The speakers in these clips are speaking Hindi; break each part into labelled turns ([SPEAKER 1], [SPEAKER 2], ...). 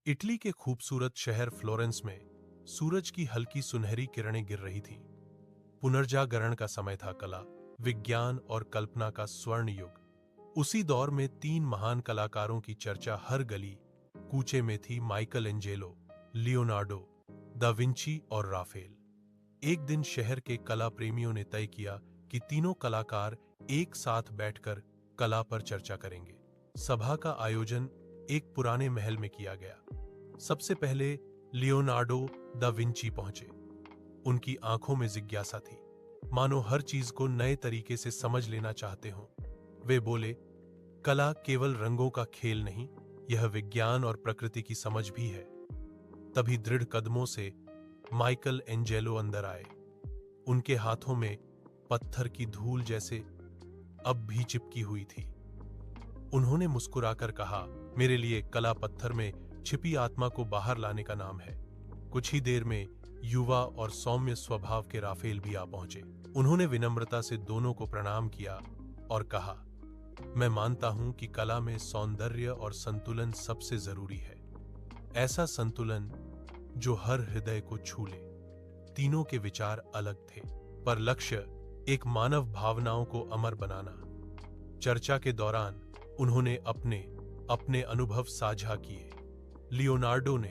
[SPEAKER 1] इटली के खूबसूरत शहर फ्लोरेंस में सूरज की हल्की सुनहरी किरणें गिर रही थीं। पुनर्जागरण का समय था। कला, विज्ञान और कल्पना का स्वर्ण युग। उसी दौर में तीन महान कलाकारों की चर्चा हर गली कूचे में थी: Michael Angelo, Leonardo da Vinci और राफेल। एक दिन शहर के कला प्रेमियों ने तय किया कि तीनों कलाकार एक साथ बैठकर कला पर चर्चा करेंगे। सभा का आयोजन एक पुराने महल में किया गया। सबसे पहले लियोनार्डो दा विंची पहुंचे। उनकी आंखों में जिज्ञासा थी, मानो हर चीज को नए तरीके से समझ लेना चाहते हों। वे बोले, कला केवल रंगों का खेल नहीं, यह विज्ञान और प्रकृति की समझ भी है। तभी दृढ़ कदमों से माइकल एंजेलो अंदर आए। उनके हाथों में पत्थर की धूल जैसे अब भी चिपकी हुई थी। उन्होंने मुस्कुराकर कहा, मेरे लिए कला पत्थर में छिपी आत्मा को बाहर लाने का नाम है। कुछ ही देर में युवा और सौम्य स्वभाव के राफेल भी आ पहुंचे। उन्होंने विनम्रता से दोनों को प्रणाम किया और कहा, मैं मानता हूं कि कला में सौंदर्य और संतुलन सबसे जरूरी है। ऐसा संतुलन जो हर हृदय को छू ले। तीनों के विचार अलग थे, पर लक्ष्य एक मानव भावनाओं को अमर बनाना। चर्चा के दौरान उन्होंने अपने अपने अनुभव साझा किए। लियोनार्डो ने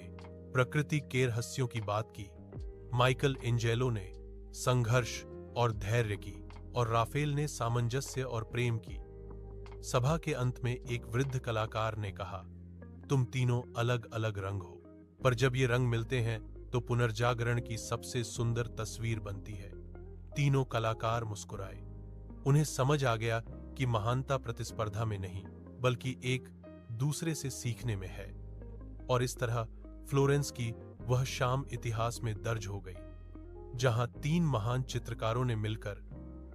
[SPEAKER 1] प्रकृति के रहस्यों की बात की, माइकल एंजेलो ने संघर्ष और धैर्य की, और राफेल ने सामंजस्य और प्रेम की। सभा के अंत में एक वृद्ध कलाकार ने कहा, तुम तीनों अलग अलग रंग हो, पर जब ये रंग मिलते हैं तो पुनर्जागरण की सबसे सुंदर तस्वीर बनती है। तीनों कलाकार मुस्कुराए। उन्हें समझ आ गया कि महानता प्रतिस्पर्धा में नहीं, बल्कि एक दूसरे से सीखने में है। और इस तरह फ्लोरेंस की वह शाम इतिहास में दर्ज हो गई, जहां तीन महान चित्रकारों ने मिलकर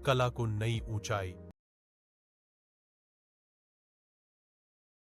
[SPEAKER 1] कला को नई ऊंचाई